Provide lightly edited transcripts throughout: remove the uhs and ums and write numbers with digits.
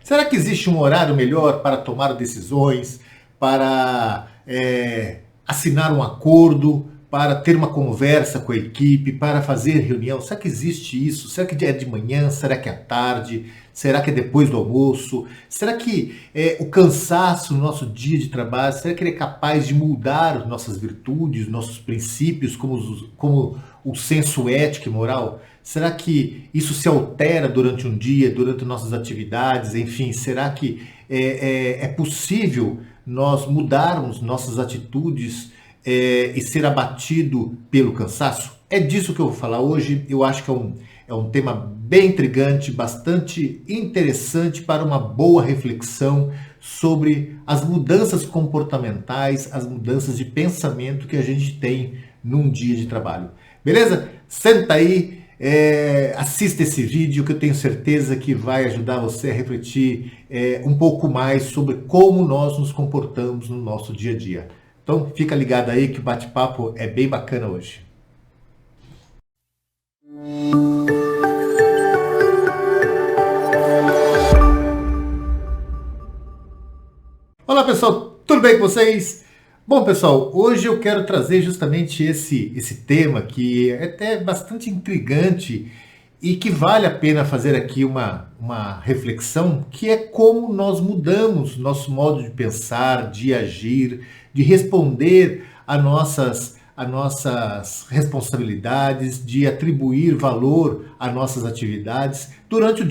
Será que existe um horário melhor para tomar decisões, para assinar um acordo, para ter uma conversa com a equipe, para fazer reunião? Será que existe isso? Será que é de manhã? Será que é à tarde? Será que é depois do almoço? Será que o cansaço no nosso dia de trabalho, será que ele é capaz de mudar nossas virtudes, nossos princípios, como o senso ético e moral? Será que isso se altera durante um dia, durante nossas atividades? Enfim, será que é possível nós mudarmos nossas atitudes e ser abatido pelo cansaço? É disso que eu vou falar hoje. Eu acho que é um tema bem intrigante, bastante interessante para uma boa reflexão sobre as mudanças comportamentais, as mudanças de pensamento que a gente tem num dia de trabalho. Beleza? Senta aí, assista esse vídeo que eu tenho certeza que vai ajudar você a refletir um pouco mais sobre como nós nos comportamos no nosso dia a dia. Então fica ligado aí que o bate-papo é bem bacana hoje. Olá pessoal, tudo bem com vocês? Bom pessoal, hoje eu quero trazer justamente esse tema que é até bastante intrigante e que vale a pena fazer aqui uma reflexão, que é como nós mudamos nosso modo de pensar, de agir, de responder a nossas responsabilidades, de atribuir valor a nossas atividades durante o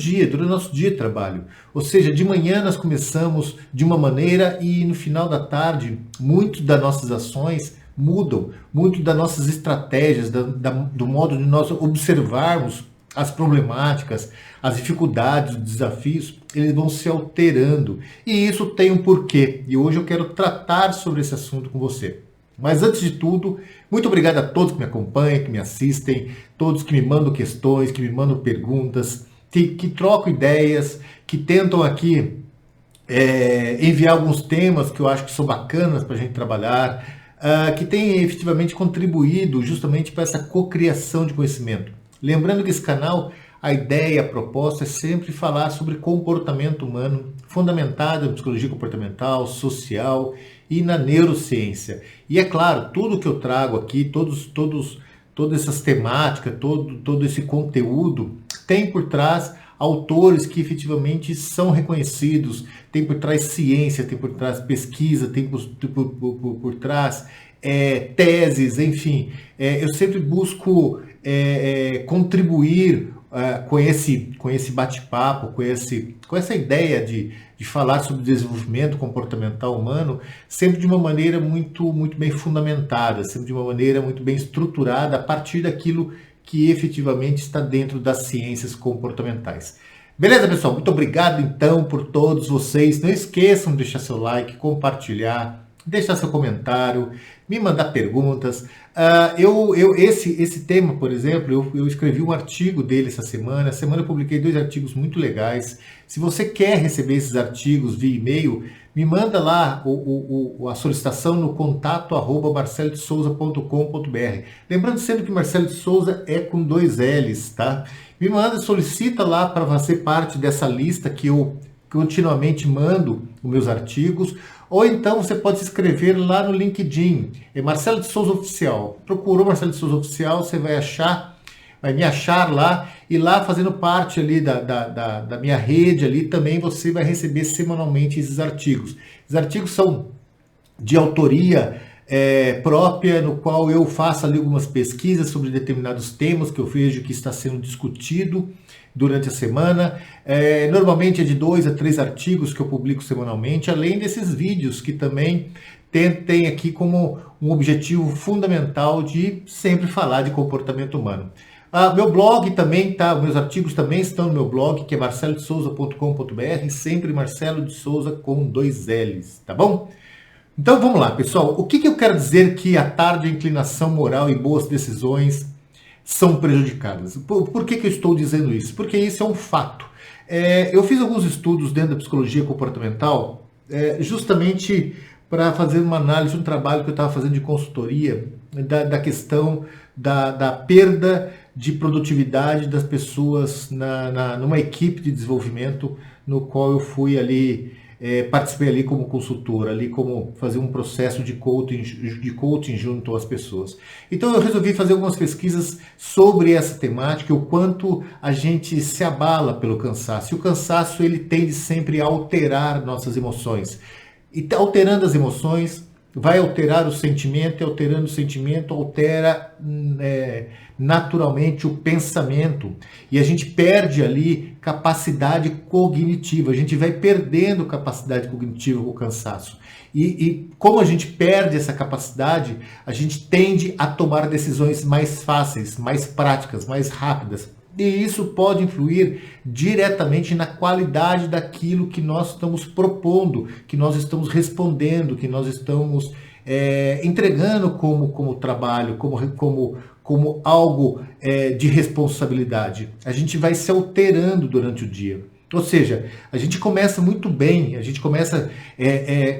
nosso dia de trabalho. Ou seja, de manhã nós começamos de uma maneira e no final da tarde, muito das nossas ações mudam, muito das nossas estratégias, do modo de nós observarmos as problemáticas, as dificuldades, os desafios, eles vão se alterando. E isso tem um porquê. E hoje eu quero tratar sobre esse assunto com você. Mas antes de tudo, muito obrigado a todos que me acompanham, que me assistem, todos que me mandam questões, que me mandam perguntas, que trocam ideias, que tentam aqui enviar alguns temas que eu acho que são bacanas para a gente trabalhar, que têm efetivamente contribuído justamente para essa cocriação de conhecimento. Lembrando que esse canal, a ideia, a proposta é sempre falar sobre comportamento humano, fundamentado em psicologia comportamental, social e na neurociência. E é claro, tudo que eu trago aqui, todas essas temáticas, todo esse conteúdo, tem por trás autores que efetivamente são reconhecidos, tem por trás ciência, tem por trás pesquisa, tem por trás teses, enfim. Eu sempre busco contribuir com esse bate-papo, com essa ideia de falar sobre desenvolvimento comportamental humano, sempre de uma maneira muito, muito bem fundamentada, sempre de uma maneira muito bem estruturada, a partir daquilo que efetivamente está dentro das ciências comportamentais. Beleza, pessoal? Muito obrigado, então, por todos vocês. Não esqueçam de deixar seu like, compartilhar, deixar seu comentário, me mandar perguntas. Esse tema, por exemplo, eu escrevi um artigo dele essa semana. Essa semana eu publiquei 2 artigos muito legais. Se você quer receber esses artigos via e-mail, me manda lá a solicitação no contato@marcelodesouza.com.br. Lembrando sempre que Marcelo de Souza é com 2 L's, tá? Me manda, solicita lá para fazer parte dessa lista que eu continuamente mando os meus artigos, ou então você pode se inscrever lá no LinkedIn, é Marcelo de Souza Oficial. Procurou Marcelo de Souza Oficial, você vai me achar lá, e lá fazendo parte ali da minha rede ali, também você vai receber semanalmente esses artigos. Os artigos são de autoria própria, no qual eu faço ali algumas pesquisas sobre determinados temas que eu vejo que está sendo discutido durante a semana. Normalmente é de 2 a 3 artigos que eu publico semanalmente, além desses vídeos que também tem aqui como um objetivo fundamental de sempre falar de comportamento humano. Meu blog também tá, meus artigos também estão no meu blog, que é marcelodesouza.com.br, sempre Marcelo de Souza com 2 L's, tá bom? Então vamos lá, pessoal. O que eu quero dizer que a tarde, a inclinação moral e boas decisões são prejudicadas? Por que eu estou dizendo isso? Porque isso é um fato. Eu fiz alguns estudos dentro da psicologia comportamental, justamente para fazer uma análise de um trabalho que eu estava fazendo de consultoria, da questão da perda de produtividade das pessoas numa equipe de desenvolvimento no qual eu fui ali, participei ali como consultor, ali como fazer um processo de coaching junto às pessoas. Então eu resolvi fazer algumas pesquisas sobre essa temática, o quanto a gente se abala pelo cansaço. E o cansaço ele tende sempre a alterar nossas emoções. E alterando as emoções, vai alterar o sentimento, e alterando o sentimento, altera naturalmente o pensamento. E a gente perde ali capacidade cognitiva, a gente vai perdendo capacidade cognitiva com o cansaço. E como a gente perde essa capacidade, a gente tende a tomar decisões mais fáceis, mais práticas, mais rápidas. E isso pode influir diretamente na qualidade daquilo que nós estamos propondo, que nós estamos respondendo, que nós estamos entregando como trabalho, como algo de responsabilidade. A gente vai se alterando durante o dia. Ou seja, a gente começa muito bem, a gente começa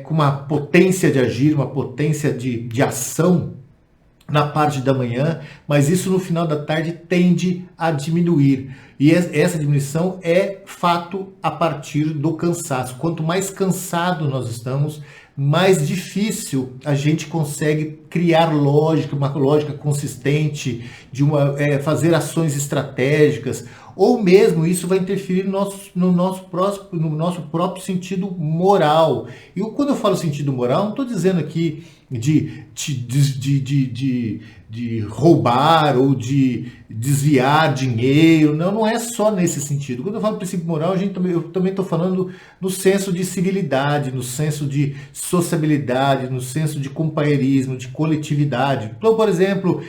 com uma potência de agir, uma potência de ação na parte da manhã, mas isso no final da tarde tende a diminuir. E essa diminuição é fato a partir do cansaço. Quanto mais cansado nós estamos, mais difícil a gente consegue criar lógica, uma lógica consistente, fazer ações estratégicas, ou mesmo isso vai interferir no nosso próprio sentido moral. E quando eu falo sentido moral, não estou dizendo aqui de roubar ou de desviar dinheiro, não é só nesse sentido. Quando eu falo princípio moral, eu também estou falando no senso de civilidade, no senso de sociabilidade, no senso de companheirismo, de coletividade. Então, por exemplo,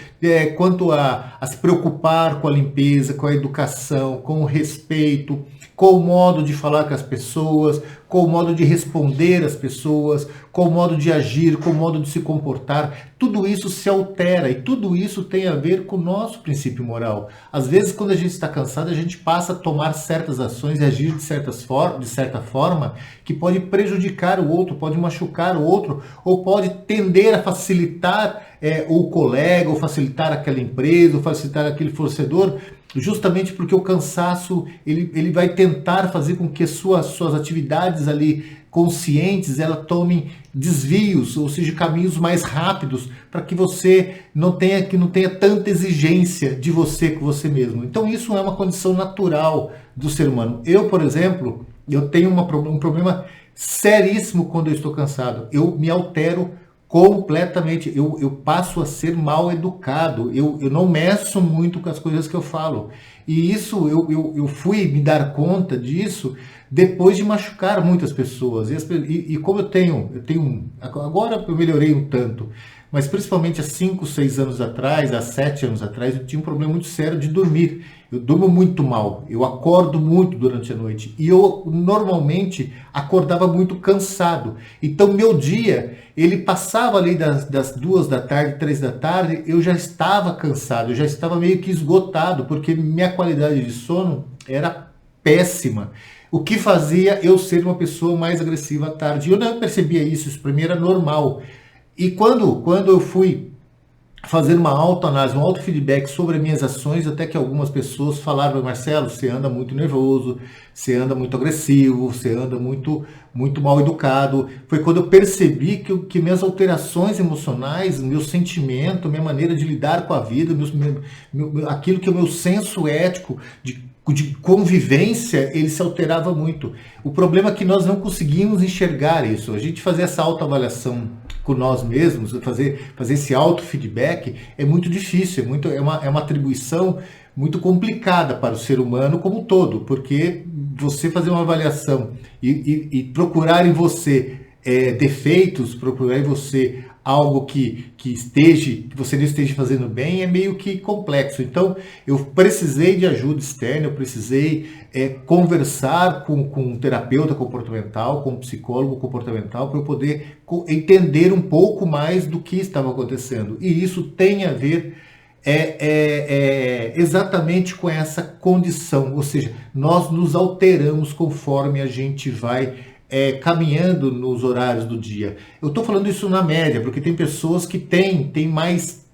quanto a se preocupar com a limpeza, com a educação, com o respeito, com o modo de falar com as pessoas, com o modo de responder às pessoas, com o modo de agir, com o modo de se comportar, tudo isso se altera e tudo isso tem a ver com o nosso princípio moral. Às vezes, quando a gente está cansado, a gente passa a tomar certas ações e agir de certa forma que pode prejudicar o outro, pode machucar o outro, ou pode tender a facilitar o colega, ou facilitar aquela empresa, ou facilitar aquele fornecedor, justamente porque o cansaço ele vai tentar fazer com que suas atividades ali conscientes ela tomem desvios, ou seja, caminhos mais rápidos, para que você não tenha tanta exigência de você com você mesmo. Então isso é uma condição natural do ser humano. Eu, por exemplo, eu tenho um problema seríssimo quando eu estou cansado. Eu me altero completamente, eu passo a ser mal educado, eu não meço muito com as coisas que eu falo. E isso, eu fui me dar conta disso depois de machucar muitas pessoas. E como eu tenho, agora eu melhorei um tanto, mas principalmente há 5, 6 anos atrás, há 7 anos atrás, eu tinha um problema muito sério de dormir. Eu durmo muito mal, eu acordo muito durante a noite e eu normalmente acordava muito cansado. Então meu dia, ele passava ali das 2 da tarde, 3 da tarde, eu já estava cansado, eu já estava meio que esgotado, porque minha qualidade de sono era péssima. O que fazia eu ser uma pessoa mais agressiva à tarde. Eu não percebia isso para mim era normal. E quando eu fui fazer uma autoanálise, um autofeedback sobre as minhas ações, até que algumas pessoas falaram: Marcelo, você anda muito nervoso, você anda muito agressivo, você anda muito mal educado. Foi quando eu percebi que minhas alterações emocionais, meu sentimento, minha maneira de lidar com a vida, aquilo que é o meu senso ético de convivência, ele se alterava muito. O problema é que nós não conseguimos enxergar isso. A gente fazer essa autoavaliação com nós mesmos, fazer esse auto-feedback é muito difícil, é uma atribuição muito complicada para o ser humano como um todo, porque você fazer uma avaliação e procurar em você defeitos, procurar em você algo que você não esteja fazendo bem, é meio que complexo. Então, eu precisei de ajuda externa, eu precisei conversar com um terapeuta comportamental, com um psicólogo comportamental, para eu poder entender um pouco mais do que estava acontecendo. E isso tem a ver exatamente com essa condição, ou seja, nós nos alteramos conforme a gente vai caminhando nos horários do dia. Eu estou falando isso na média, porque tem pessoas que têm mais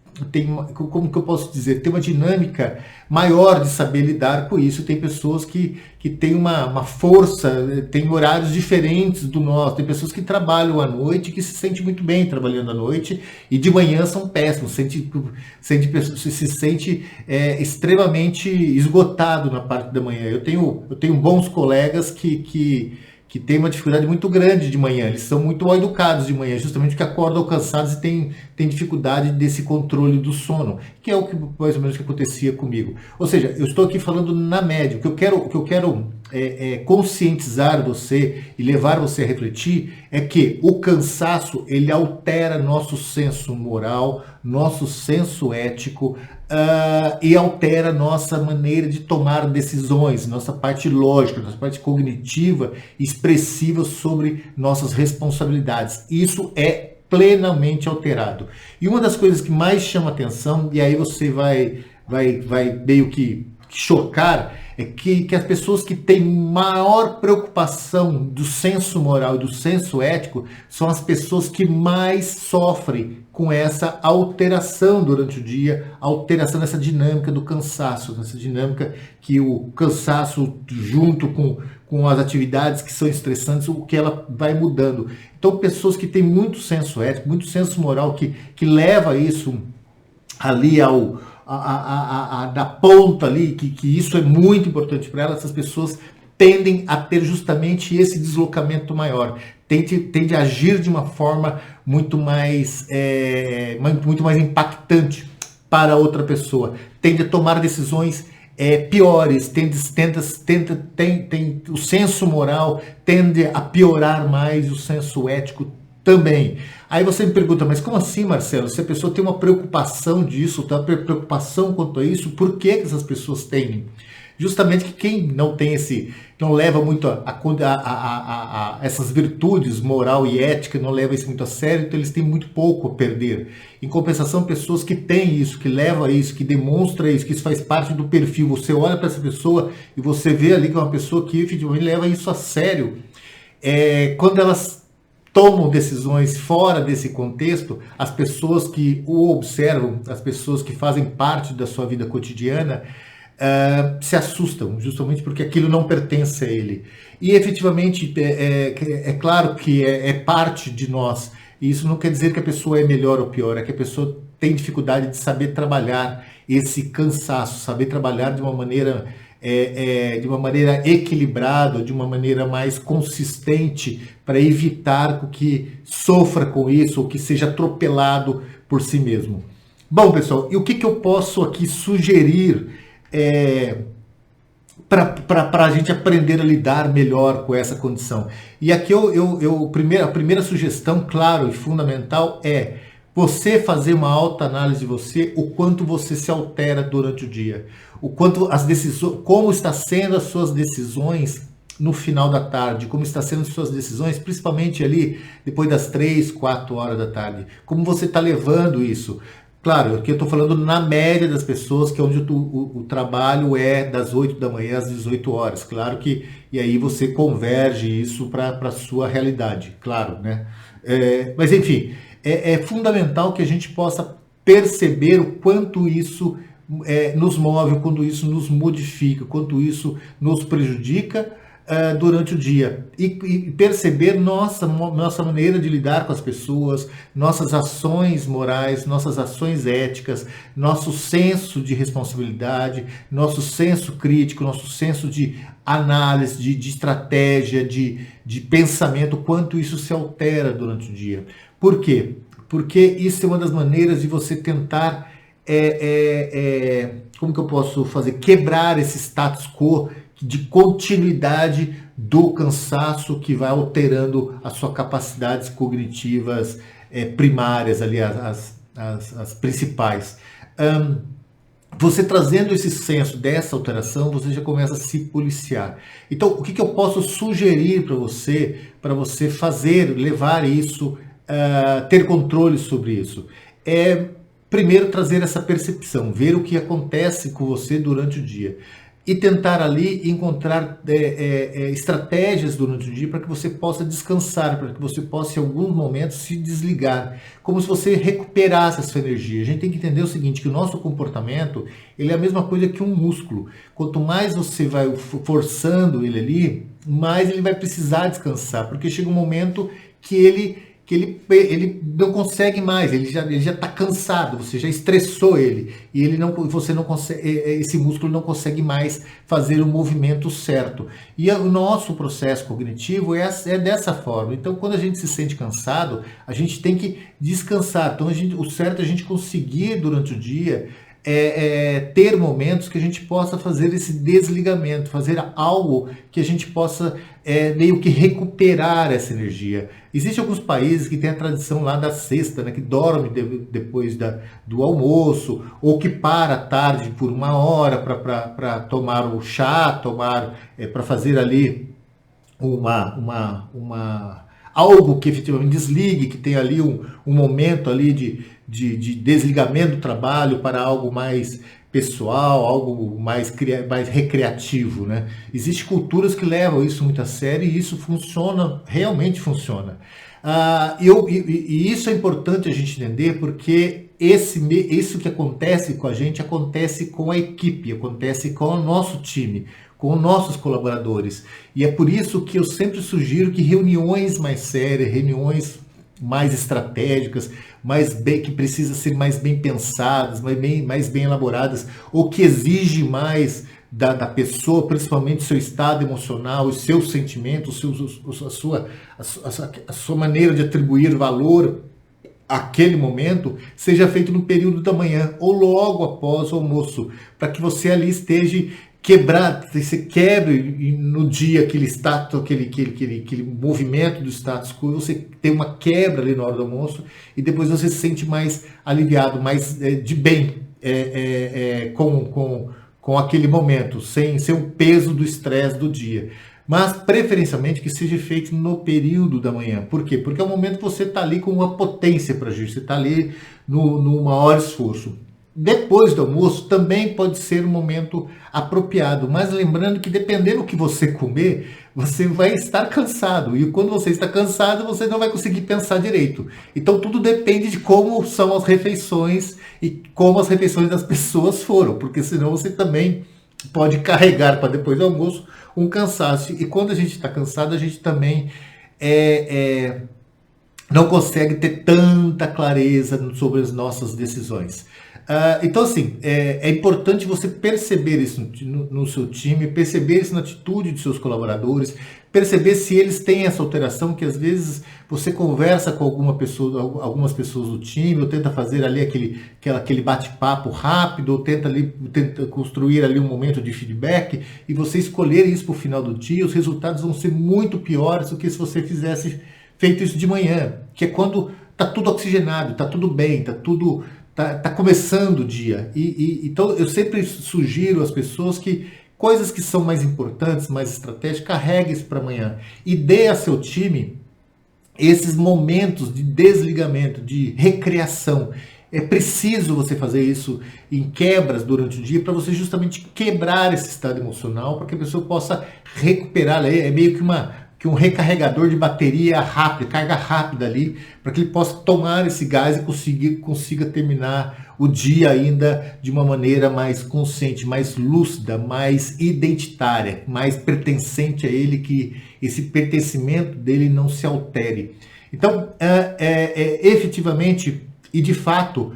como que eu posso dizer, tem uma dinâmica maior de saber lidar com isso. Tem pessoas que têm uma força, tem horários diferentes do nosso, tem pessoas que trabalham à noite, que se sentem muito bem trabalhando à noite, e de manhã são péssimos, se sente extremamente esgotado na parte da manhã. Eu tenho bons colegas que têm uma dificuldade muito grande de manhã, eles são muito mal educados de manhã, justamente porque acordam cansados e têm dificuldade desse controle do sono, que é o que mais ou menos que acontecia comigo. Ou seja, eu estou aqui falando na média. O que eu quero conscientizar você e levar você a refletir é que o cansaço, ele altera nosso senso moral, nosso senso ético, e altera nossa maneira de tomar decisões, nossa parte lógica, nossa parte cognitiva e expressiva sobre nossas responsabilidades. Isso é plenamente alterado. E uma das coisas que mais chama atenção, e aí você vai meio que chocar, é que as pessoas que têm maior preocupação do senso moral e do senso ético são as pessoas que mais sofrem com essa alteração durante o dia, alteração dessa dinâmica do cansaço, dessa dinâmica que o cansaço junto com as atividades que são estressantes, o que ela vai mudando. Então, pessoas que têm muito senso ético, muito senso moral, que leva isso ali da ponta ali, que isso é muito importante para elas, essas pessoas tendem a ter justamente esse deslocamento maior, tende a agir de uma forma muito mais impactante para outra pessoa, tende a tomar decisões piores, tem o senso moral tende a piorar mais, o senso ético também. Aí você me pergunta, mas como assim, Marcelo? Se a pessoa tem uma preocupação disso, tem uma preocupação quanto a isso, por que essas pessoas têm? Justamente que quem não leva muito a essas virtudes moral e ética, não leva isso muito a sério, então eles têm muito pouco a perder. Em compensação, pessoas que têm isso, que levam isso, que demonstra isso, que isso faz parte do perfil, você olha para essa pessoa e você vê ali que é uma pessoa que efetivamente leva isso a sério. Quando elas tomam decisões fora desse contexto, as pessoas que o observam, as pessoas que fazem parte da sua vida cotidiana, se assustam, justamente porque aquilo não pertence a ele. E efetivamente, é claro que é parte de nós. E isso não quer dizer que a pessoa é melhor ou pior, é que a pessoa tem dificuldade de saber trabalhar esse cansaço, saber trabalhar de uma maneira equilibrada, de uma maneira mais consistente, para evitar que sofra com isso ou que seja atropelado por si mesmo. Bom, pessoal, e o que eu posso aqui sugerir para a gente aprender a lidar melhor com essa condição? E aqui a primeira sugestão, claro e fundamental, é você fazer uma autoanálise de você, o quanto você se altera durante o dia, o quanto como está sendo as suas decisões no final da tarde, como está sendo as suas decisões, principalmente ali depois das 3, 4 horas da tarde, como você está levando isso. Claro, aqui eu estou falando na média das pessoas, que é onde o trabalho é das 8 da manhã às 18 horas. Claro que, e aí você converge isso para a sua realidade, claro, né? Mas enfim, é fundamental que a gente possa perceber o quanto isso nos move, quanto isso nos modifica, quanto isso nos prejudica durante o dia, e perceber nossa maneira de lidar com as pessoas, nossas ações morais, nossas ações éticas, nosso senso de responsabilidade, nosso senso crítico, nosso senso de análise, de estratégia, de pensamento, quanto isso se altera durante o dia. Por quê? Porque isso é uma das maneiras de você tentar, como que eu posso fazer? Quebrar esse status quo de continuidade do cansaço que vai alterando as suas capacidades cognitivas primárias, ali, as principais. Você trazendo esse senso dessa alteração, você já começa a se policiar. Então, o que eu posso sugerir para você fazer, levar isso, ter controle sobre isso? Primeiro, trazer essa percepção, ver o que acontece com você durante o dia. e tentar ali encontrar estratégias durante o dia para que você possa descansar, para que você possa em alguns momentos se desligar, como se você recuperasse essa energia. A gente tem que entender o seguinte, que o nosso comportamento ele é a mesma coisa que um músculo. Quanto mais você vai forçando ele ali, mais ele vai precisar descansar, porque chega um momento que ele não consegue mais, ele já está cansado, você já estressou ele, e você não consegue, esse músculo não consegue mais fazer o movimento certo. E o nosso processo cognitivo é dessa forma. Então, quando a gente se sente cansado, a gente tem que descansar. Então, o certo é a gente conseguir durante o dia ter momentos que a gente possa fazer esse desligamento, fazer algo que a gente possa meio que recuperar essa energia. Existem alguns países que têm a tradição lá da siesta, né, que dorme depois do almoço, ou que para à tarde por 1 hora para tomar o chá, para fazer ali algo que efetivamente desligue, que tenha ali um momento ali de desligamento do trabalho para algo mais pessoal, algo mais recreativo, né? Existem culturas que levam isso muito a sério e isso funciona, realmente funciona. E isso é importante a gente entender porque isso que acontece com a gente acontece com a equipe, acontece com o nosso time, com os nossos colaboradores. E é por isso que eu sempre sugiro que reuniões mais sérias, reuniões mais estratégicas, que precisam ser mais bem pensadas, mais bem elaboradas, ou que exige mais da pessoa, principalmente o seu estado emocional, os seus sentimentos, a sua maneira de atribuir valor àquele momento, seja feito no período da manhã ou logo após o almoço, para que você ali esteja quebrado, você quebre no dia aquele status, aquele movimento do status quo, você tem uma quebra ali na hora do almoço e depois você se sente mais aliviado, mais de bem com aquele momento, sem o peso do estresse do dia. Mas preferencialmente que seja feito no período da manhã. Por quê? Porque é o momento que você está ali com uma potência para agir, você está ali no maior esforço. Depois do almoço também pode ser um momento apropriado, mas lembrando que dependendo do que você comer, você vai estar cansado. E quando você está cansado, você não vai conseguir pensar direito. Então tudo depende de como são as refeições e como as refeições das pessoas foram, porque senão você também pode carregar para depois do almoço um cansaço. E quando a gente está cansado, a gente também não consegue ter tanta clareza sobre as nossas decisões. Então, assim, é importante você perceber isso no seu time, perceber isso na atitude de seus colaboradores, perceber se eles têm essa alteração, que às vezes você conversa com algumas pessoas do time, ou tenta fazer ali aquele bate-papo rápido, ou tenta construir ali um momento de feedback, e você escolher isso para o final do dia, os resultados vão ser muito piores do que se você fizesse feito isso de manhã, que é quando está tudo oxigenado, está tudo bem, Tá começando o dia. Então eu sempre sugiro às pessoas que coisas que são mais importantes, mais estratégicas, carregue isso para amanhã. E dê a seu time esses momentos de desligamento, de recreação. É preciso você fazer isso em quebras durante o dia para você justamente quebrar esse estado emocional, para que a pessoa possa recuperar. É meio que um recarregador de bateria rápida, carga rápida ali, para que ele possa tomar esse gás e consiga terminar o dia ainda de uma maneira mais consciente, mais lúcida, mais identitária, mais pertencente a ele, que esse pertencimento dele não se altere. Então, efetivamente e de fato,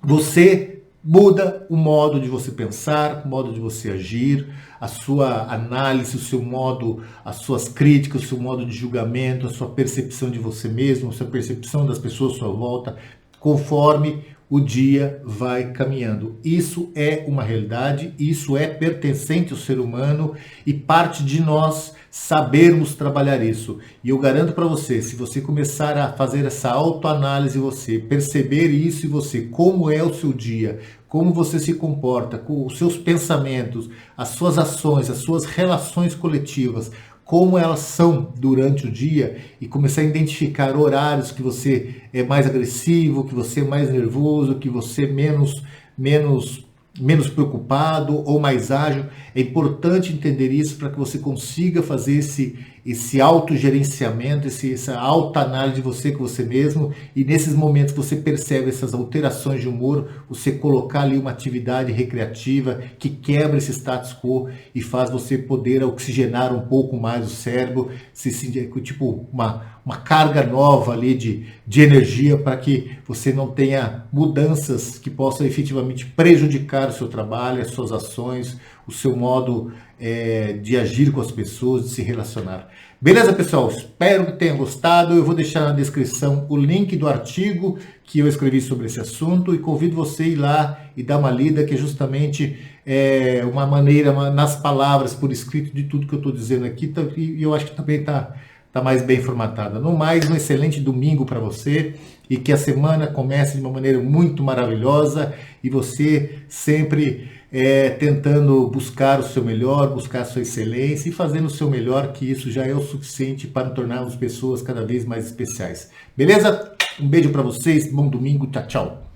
você muda o modo de você pensar, o modo de você agir, a sua análise, o seu modo, as suas críticas, o seu modo de julgamento, a sua percepção de você mesmo, a sua percepção das pessoas à sua volta, conforme o dia vai caminhando. Isso é uma realidade, isso é pertencente ao ser humano e parte de nós sabermos trabalhar isso. E eu garanto para você, se você começar a fazer essa autoanálise, você perceber isso em você, como é o seu dia, como você se comporta, com os seus pensamentos, as suas ações, as suas relações coletivas, como elas são durante o dia, e começar a identificar horários que você é mais agressivo, que você é mais nervoso, que você menos menos preocupado ou mais ágil. É importante entender isso para que você consiga fazer esse autogerenciamento, essa autoanálise de você com você mesmo, e nesses momentos que você percebe essas alterações de humor, você colocar ali uma atividade recreativa que quebra esse status quo e faz você poder oxigenar um pouco mais o cérebro, se sentir tipo uma carga nova ali de energia para que você não tenha mudanças que possam efetivamente prejudicar o seu trabalho, as suas ações, o seu modo de agir com as pessoas, de se relacionar. Beleza, pessoal? Espero que tenham gostado. Eu vou deixar na descrição o link do artigo que eu escrevi sobre esse assunto e convido você a ir lá e dar uma lida, que é justamente uma maneira, nas palavras, por escrito, de tudo que eu estou dizendo aqui, e eu acho que também está mais bem formatada. No mais, um excelente domingo para você e que a semana comece de uma maneira muito maravilhosa e você sempre tentando buscar o seu melhor, buscar a sua excelência e fazendo o seu melhor, que isso já é o suficiente para tornarmos pessoas cada vez mais especiais. Beleza? Um beijo para vocês, bom domingo, tchau, tchau.